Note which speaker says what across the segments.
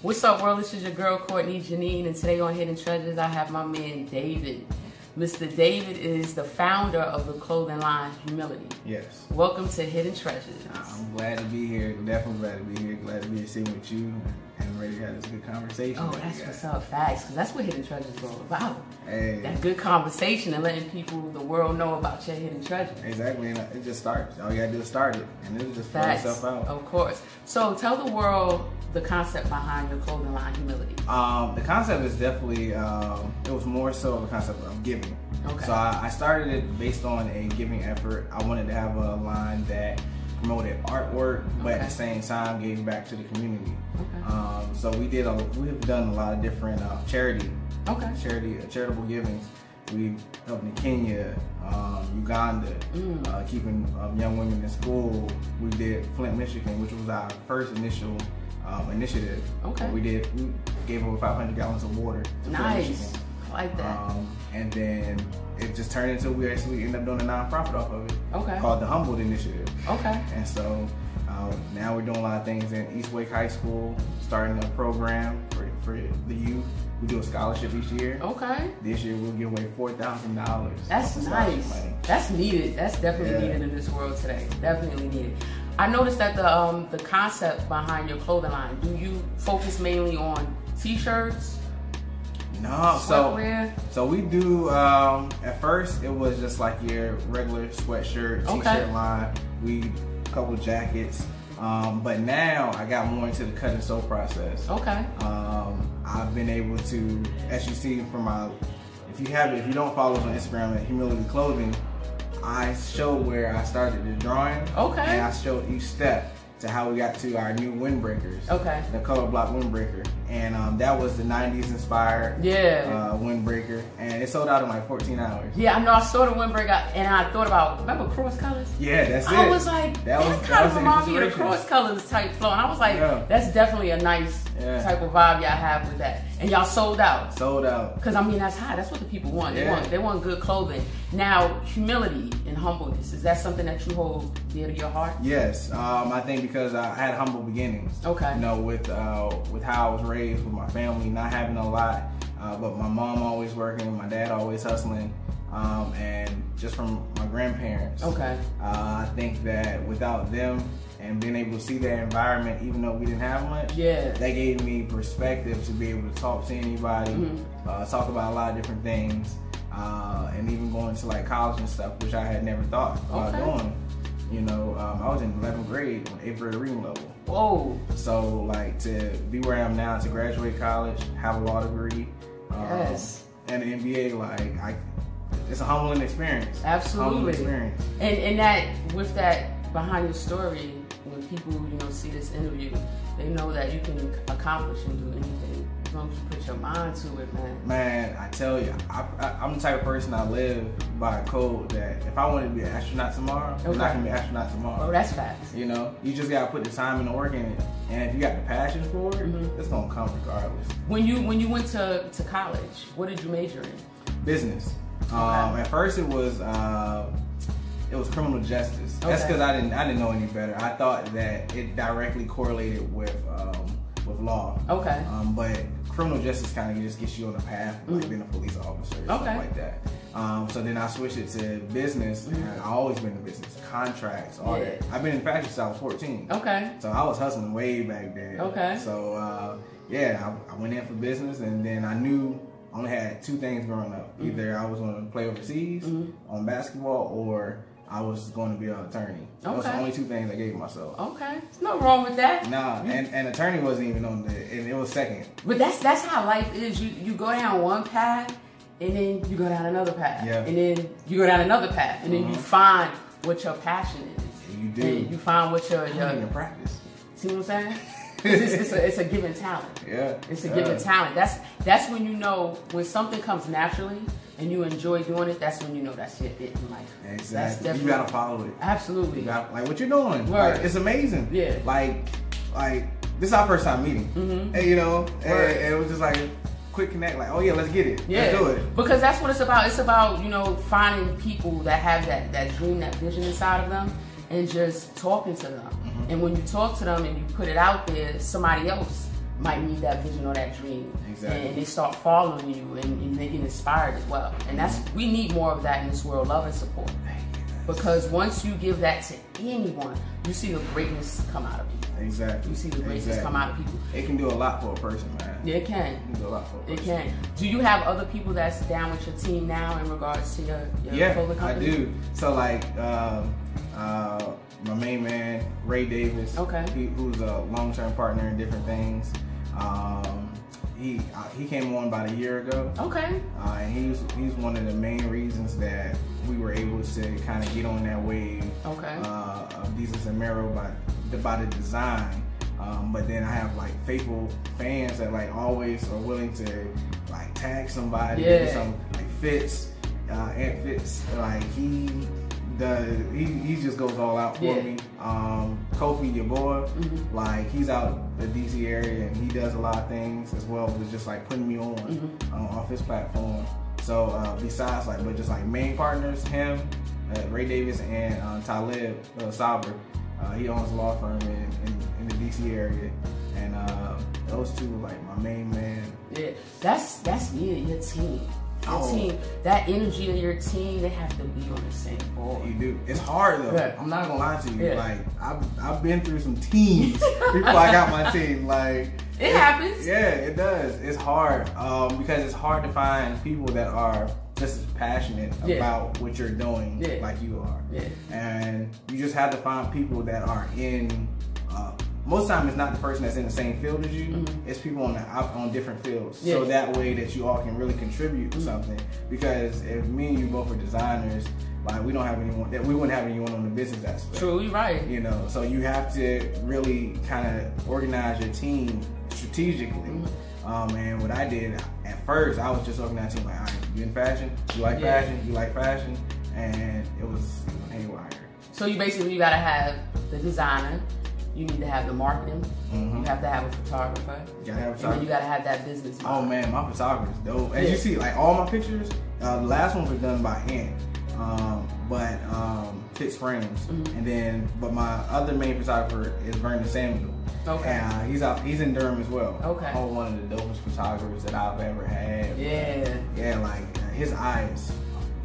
Speaker 1: What's up, world? This is your girl, Courtney Janine, and today on Hidden Treasures, I have my man, David. Mr. David is the founder of the clothing line Humility.
Speaker 2: Yes.
Speaker 1: Welcome to Hidden Treasures.
Speaker 2: I'm glad to be here. Definitely glad to be here. Glad to be sitting with you and ready to have this good conversation.
Speaker 1: Oh, that's what's up, facts, because that's what Hidden Treasures is all about.
Speaker 2: Hey.
Speaker 1: That good conversation and letting people, the world, know about your hidden treasures.
Speaker 2: Exactly, and it just starts. All you gotta do is start it, and it'll just flow itself out.
Speaker 1: Of course. So tell the world the concept behind your clothing line, Humility.
Speaker 2: The concept is definitely, it was more so of a concept of giving.
Speaker 1: Okay.
Speaker 2: So I started it based on a giving effort. I wanted to have a line that promoted artwork, but at the same time gave back to the community.
Speaker 1: Okay.
Speaker 2: So we've done a lot of different charitable givings. We've helped in Kenya, Uganda, keeping young women in school. We did Flint, Michigan, which was our first initial initiative.
Speaker 1: Okay.
Speaker 2: We gave over 500 gallons of water to Flint, Michigan.
Speaker 1: I like that.
Speaker 2: And then it just turned into, we actually ended up doing a nonprofit off of it.
Speaker 1: Okay.
Speaker 2: Called the Humbled Initiative.
Speaker 1: Okay.
Speaker 2: And so now we're doing a lot of things in East Wake High School, starting a program for the youth. We do a scholarship each year.
Speaker 1: Okay.
Speaker 2: This year we'll give away $4,000.
Speaker 1: That's nice. Money. That's needed. That's definitely needed in this world today. Definitely needed. I noticed that the concept behind your clothing line, do you focus mainly on t-shirts?
Speaker 2: No,
Speaker 1: sweatwear?
Speaker 2: So we do, at first it was just like your regular sweatshirt, t-shirt line. A couple jackets. But now I got more into the cut and sew process.
Speaker 1: Okay.
Speaker 2: I've been able to, as you see from if you don't follow us on Instagram at Humility Clothing, I showed where I started the drawing. Okay. And I showed each step to how we got to our new windbreakers. Okay. The color block windbreaker. And that was the 90s inspired windbreaker. And it sold out in like 14 hours.
Speaker 1: Yeah, I know. I saw the windbreaker and I thought about, remember cross colors?
Speaker 2: Yeah, that's it.
Speaker 1: I was like, that kind of reminds me of the cross colors type flow. And I was like, that's definitely a nice type of vibe y'all have with that. And y'all sold out. Sold out. Because I mean, that's high. That's what the people want. They want good clothing. Now, humility and humbleness, is that something that you hold dear to your heart? Yes.
Speaker 2: I think because I had humble beginnings.
Speaker 1: Okay.
Speaker 2: You know, with how I was raised, with my family not having a lot, but my mom always working, my dad always hustling, and just from my grandparents. Okay. I think that without them and being able to see that environment, even though we didn't have much, that gave me perspective to be able to talk to anybody, talk about a lot of different things, and even going to like college and stuff, which I had never thought about doing. You know, I was in 11th grade on 8th grade reading level. Whoa. So like to be where I am now, to graduate college, have a law degree, and an MBA, like it's a humbling experience. Absolutely. Humbling experience.
Speaker 1: And that, with that behind your story, when people, see this interview, they know that you can accomplish and do anything as long as you put your mind to it, man.
Speaker 2: Man, I tell you, I'm the type of person, I live by a code that if I wanted to be an astronaut tomorrow, I'm not gonna be an astronaut tomorrow.
Speaker 1: Oh, that's facts.
Speaker 2: You just gotta put the time and the work in it, and if you got the passion for it, it's gonna come regardless.
Speaker 1: When you went to college, what did you major in?
Speaker 2: Business. At first it was criminal justice. That's because I didn't know any better. I thought that it directly correlated with law. Okay. But criminal justice kind of just gets you on the path, like being a police officer or something like that. So then I switched it to business, and I've always been in business, contracts, all that. I've been in fashion since I was 14. Okay. So I was hustling way back then. Okay. So I went in for business, and then I knew I only had two things growing up. Either I was going to play overseas on basketball, or I was going to be an attorney. Those were the only two things I gave myself. Okay, there's no wrong with that. Nah, and attorney wasn't even on and it was second.
Speaker 1: But that's how life is. You go down one path, and then you go down another path. Yeah. And then you go down another path, and then you find what your passion is.
Speaker 2: You do.
Speaker 1: And you find what your
Speaker 2: practice.
Speaker 1: See what I'm saying? It's a given talent. Yeah. It's a given talent. That's when you know when something comes naturally and you enjoy doing it. That's when you know that's it in life.
Speaker 2: Exactly. You gotta follow it.
Speaker 1: Absolutely.
Speaker 2: You gotta, like what you're doing. Like, it's amazing. Yeah. Like this is our first time meeting. And, and it was just like a quick connect. Like, oh yeah, let's get it. Yeah. Let's do it.
Speaker 1: Because that's what it's about. It's about finding people that have that dream, that vision inside of them, and just talking to them. And when you talk to them and you put it out there, somebody else might need that vision or that dream.
Speaker 2: Exactly.
Speaker 1: And they start following you and they get inspired as well. And we need more of that in this world, love and support. Because once you give that to anyone, you see the greatness come out of people.
Speaker 2: Exactly.
Speaker 1: You see the greatness come out of people.
Speaker 2: It can do a lot for a person, man.
Speaker 1: Yeah, it can.
Speaker 2: It can do a lot for a person.
Speaker 1: It can. Do you have other people that's down with your team now in regards to your clothing company?
Speaker 2: I do. So like my main man, Ray Davis, who's a long-term partner in different things. He came on about a year ago. Okay. And he's one of the main reasons that we were able to kind of get on that wave. Okay. Of Jesus and Mero by the design. But then I have like faithful fans that like always are willing to like tag somebody. Yeah. Some like Fitz, Aunt Fitz, like he just goes all out for me. Kofi, your boy, like he's out the DC area and he does a lot of things as well as just like putting me on off his platform. So besides like, but just like main partners, him, Ray Davis and Talib Saber. He owns a law firm in the DC area, and those two are like my main man. Yeah, that's your team. Your team, that energy of your team, they have to be on the same board. You do. It's hard though. Yeah. I'm not gonna lie to you. Yeah. Like I've been through some teams before I got my team. Like it happens. Yeah, it does. It's hard because it's hard to find people that are just as passionate about what you're doing like you are. Yeah. And you just have to find people that are in. Most of the time, it's not the person that's in the same field as you. It's people on different fields. Yeah. So that way that you all can really contribute to something. Because if me and you both are designers, like we don't have anyone that we wouldn't have anyone on the business aspect. True, you're right. You know, so you have to really kind of organize your team strategically. And what I did at first, I was just organizing like, all right, you in fashion? You like fashion? You like fashion? And it was haywire. So you gotta have the designer. You need to have the marketing. You have to have a photographer. You gotta have a photographer. And then you gotta have that business model. Oh man, my photographer's dope. As you see, like all my pictures, the last ones were done by hand. But Fitz Frames. But my other main photographer is Vernon Samuel. Okay. And he's in Durham as well. Okay. Oh, one of the dopest photographers that I've ever had. Yeah. Yeah, like his eyes.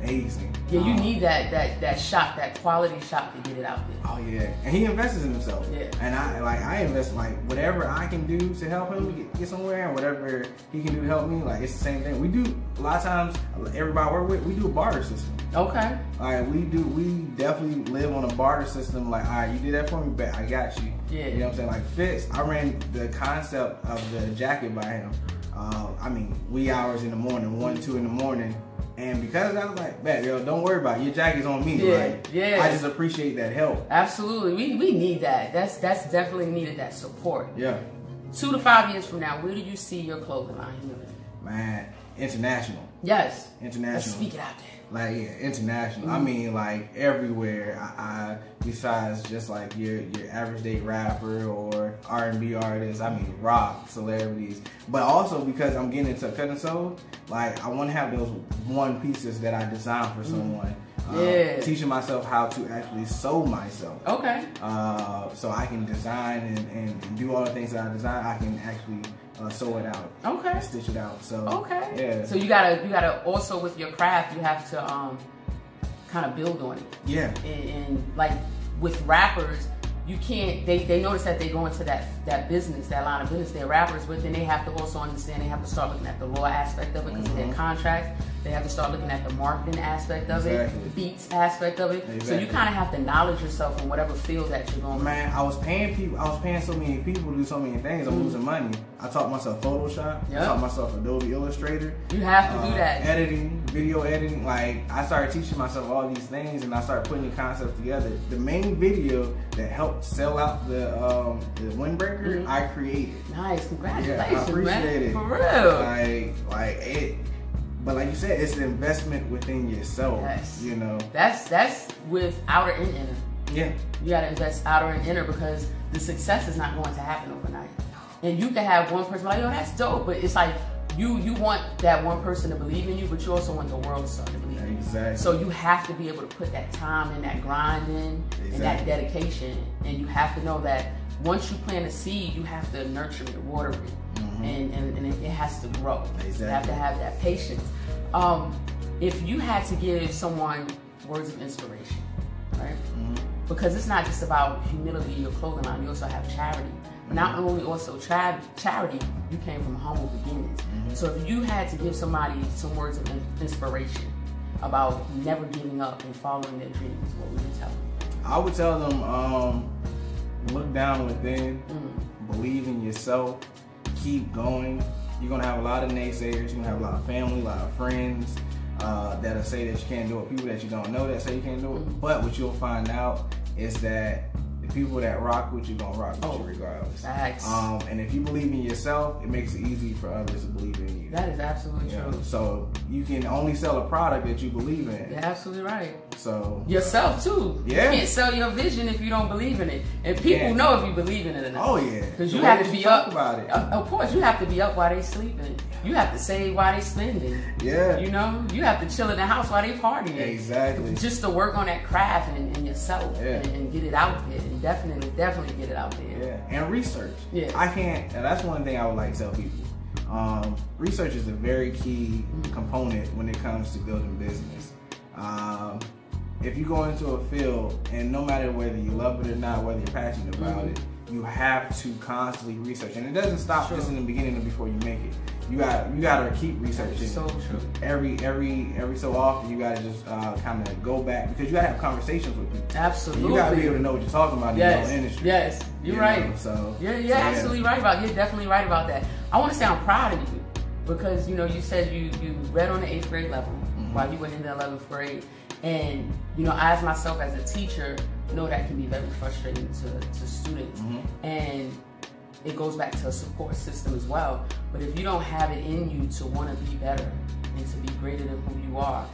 Speaker 2: Amazing. Yeah, you need that shot, that quality shot to get it out there. Oh yeah, and he invests in himself. Yeah. And I invest like whatever I can do to help him get somewhere, and whatever he can do to help me. Like it's the same thing. We do a lot of times. Everybody I work with, we do a barter system. Okay. Like we definitely live on a barter system. Like, all right, you did that for me, bet I got you. Yeah. You know what I'm saying? Like Fitz, I ran the concept of the jacket by him. I mean, wee hours in the morning, 1, 2 in the morning. And because I was like, man, yo, don't worry about it. Your jacket's on me. Yeah, like, yeah. I just appreciate that help. Absolutely. We need that. That's definitely needed, that support. Yeah. 2 to 5 years from now, where do you see your clothing line? Man, international. Yes. International. Let's speak it out there. Like, yeah, international. I mean, like, everywhere. I besides just like your average day rapper or R&B artist, I mean, rock celebrities. But also because I'm getting into cut and sew, like, I want to have those one pieces that I design for someone. Teaching myself how to actually sew myself. Okay. So I can design and do all the things that I design. I can actually sew it out. Okay. And stitch it out. So okay. Yeah. So you gotta also with your craft, you have to kind of build on it. Yeah. And like with rappers, you can't. They notice that they go into that business, that line of business. They're rappers, but then they have to also understand. They have to start looking at the law aspect of it because of their contracts. They have to start looking at the marketing aspect of it, the beats aspect of it. Exactly. So you kind of have to knowledge yourself in whatever field that you're going. Man, I was paying so many people to do so many things. I'm losing money. I taught myself Photoshop. Yep. I taught myself Adobe Illustrator. You have to do that. Editing, video editing. Like, I started teaching myself all these things, and I started putting the concepts together. The main video that helped sell out the windbreaker, I created. Nice, congratulations, I appreciate it. For real. Like it. But like you said, it's an investment within yourself. Yes. You know. That's with outer and inner. Yeah. You gotta invest outer and inner because the success is not going to happen overnight. And you can have one person like, yo, that's dope, but it's like you want that one person to believe in you, but you also want the world to start to believe in you. Exactly. So you have to be able to put that time and that grind in and that dedication. And you have to know that
Speaker 1: once you plant a seed, you have to nurture it, water it, and it has to grow.
Speaker 2: Exactly.
Speaker 1: You have to have that patience. If you had to give someone words of inspiration, right? Because it's not just about humility, your clothing line, you also have charity. But not only also charity, you came from humble beginnings. So if you had to give somebody some words of inspiration about never giving up and following their dreams, what would you tell them?
Speaker 2: I would tell them, look down within, believe in yourself, keep going. You're gonna have a lot of naysayers, you're gonna have a lot of family, a lot of friends that'll say that you can't do it, people that you don't know that say you can't do it. But what you'll find out is that the people that rock with you gonna rock with you regardless.
Speaker 1: Facts.
Speaker 2: And if you believe in yourself, it makes it easy for others to believe in you.
Speaker 1: That is absolutely true.
Speaker 2: So you can only sell a product that you believe in.
Speaker 1: You're absolutely right.
Speaker 2: So
Speaker 1: yourself too.
Speaker 2: Yeah.
Speaker 1: You can't sell your vision if you don't believe in it. And people know if you believe in it or not.
Speaker 2: Oh yeah.
Speaker 1: Because you have to be up
Speaker 2: about it.
Speaker 1: Of course, you have to be up while they sleeping. You have to save while they spending.
Speaker 2: Yeah.
Speaker 1: You know, you have to chill in the house while they partying.
Speaker 2: Exactly.
Speaker 1: Just to work on that craft and yourself and get it out there and definitely get it out there.
Speaker 2: Yeah. And research.
Speaker 1: Yeah.
Speaker 2: I can't. And that's one thing I would like to tell people. Research is a very key component when it comes to building business. If you go into a field, and no matter whether you love it or not, whether you're passionate about it, you have to constantly research, and it doesn't stop just in the beginning or before you make it. You gotta keep researching.
Speaker 1: So true.
Speaker 2: Every so often, you gotta just kind of go back, because you gotta have conversations with people.
Speaker 1: Absolutely.
Speaker 2: You gotta be able to know what you're talking about in your own industry.
Speaker 1: Yes, you're right.
Speaker 2: So
Speaker 1: you're absolutely right about. You're definitely right about that. I want to say I'm proud of you because you said you read on the 8th grade level while you went into 11th grade, and I as myself as a teacher know that can be very frustrating to students, and it goes back to a support system as well. But if you don't have it in you to want to be better and to be greater than who you are,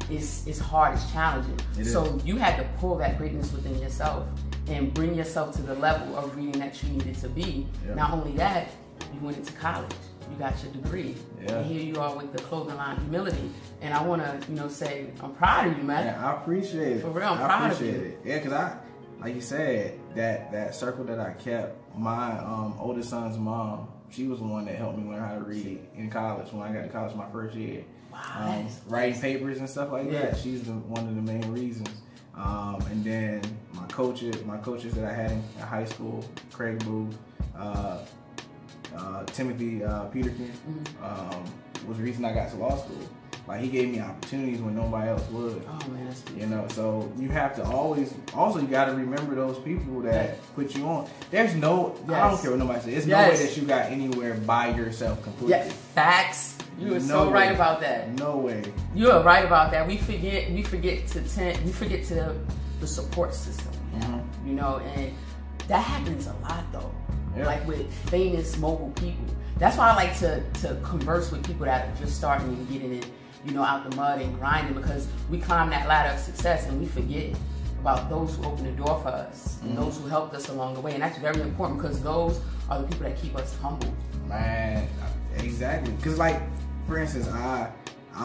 Speaker 1: it's hard, it's challenging. So you had to pull that greatness within yourself and bring yourself to the level of reading that you needed to be. Not only that, you went into college. You got your degree. And here you are with the clothing line Humility. And I want to, say I'm proud of you, man.
Speaker 2: Yeah, I appreciate it.
Speaker 1: For real, I'm proud of you.
Speaker 2: I appreciate it. Yeah, because like you said, that circle that I kept, my oldest son's mom, she was the one that helped me learn how to read in college. When I got to college my first year, writing papers and stuff like that, she's one of the main reasons. And then my coaches that I had in high school, Craig Booth, Timothy Peterkin, was the reason I got to law school. Like, he gave me opportunities when nobody else would.
Speaker 1: Oh man, that's beautiful.
Speaker 2: So you have to always, also you got to remember those people that put you on. There's no, I don't care what nobody says. There's no way that you got anywhere by yourself completely.
Speaker 1: Yeah, facts. You are so right about that.
Speaker 2: No way. You
Speaker 1: are right about that. We forget to the support system. And that happens a lot though. Like with famous mobile people. That's why I like to converse with people that are just starting and getting it, out the mud and grinding, because we climb that ladder of success and we forget about those who opened the door for us and those who helped us along the way. And that's very important, because those are the people that keep us humble.
Speaker 2: Man, exactly. Because, like, for instance, I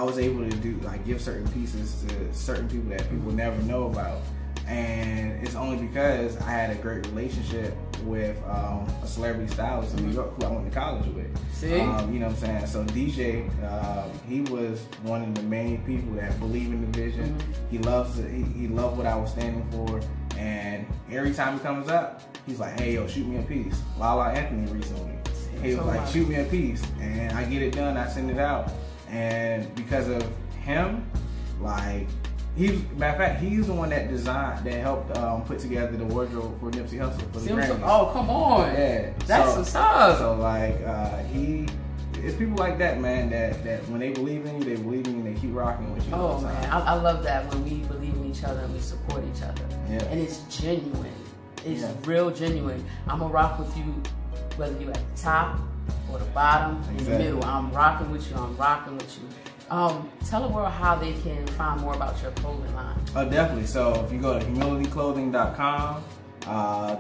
Speaker 2: was able to give certain pieces to certain people that people never know about. And it's only because I had a great relationship with a celebrity stylist in New York who I went to college with.
Speaker 1: See?
Speaker 2: You know what I'm saying? So DJ, he was one of the main people that believe in the vision. He loves it. He loved what I was standing for. And every time he comes up, he's like, "Hey, yo, shoot me a piece." Lala Anthony recently, he was like, "Shoot me a piece," and I get it done. I send it out, and because of him, like. Matter of fact, he's the one that helped put together the wardrobe for Nipsey Hussle for the Grammys.
Speaker 1: Oh, come on.
Speaker 2: Yeah.
Speaker 1: That's what's up.
Speaker 2: So, like, it's people like that, man, that when they believe in you, they believe in you and they keep rocking with you.
Speaker 1: Oh, man. I love that when we believe in each other and we support each other.
Speaker 2: Yeah.
Speaker 1: And it's genuine. It's real genuine. I'm going to rock with you whether you're at the top or the bottom, in the middle. I'm rocking with you. I'm rocking with you. Tell the world how they can find more about your clothing line.
Speaker 2: Oh, definitely. So if you go to humilityclothing.com,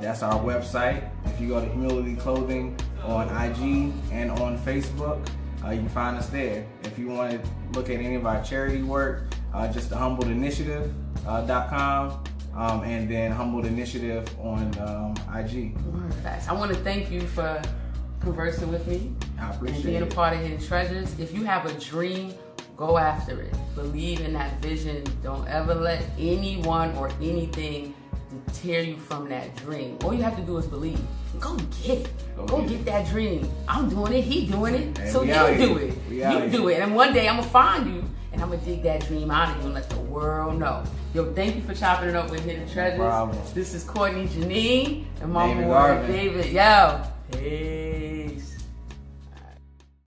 Speaker 2: that's our website. If you go to Humility Clothing on IG and on Facebook, you can find us there. If you want to look at any of our charity work, just the humbledinitiative.com. and then Humbled Initiative on IG.
Speaker 1: Facts. I want to thank you for conversing with me.
Speaker 2: I appreciate
Speaker 1: and being a part of Hidden Treasures. If you have a dream, go after it. Believe in that vision. Don't ever let anyone or anything deter you from that dream. All you have to do is believe. Go get it. Go get that dream. I'm doing it. He doing it. And so you do it. You do it. And one day I'm gonna find you and I'm gonna dig that dream out of you and let the world know. Yo, thank you for chopping it up with Hidden Treasures.
Speaker 2: No problem.
Speaker 1: This is Courtney Janine and my boy David. Yo, peace.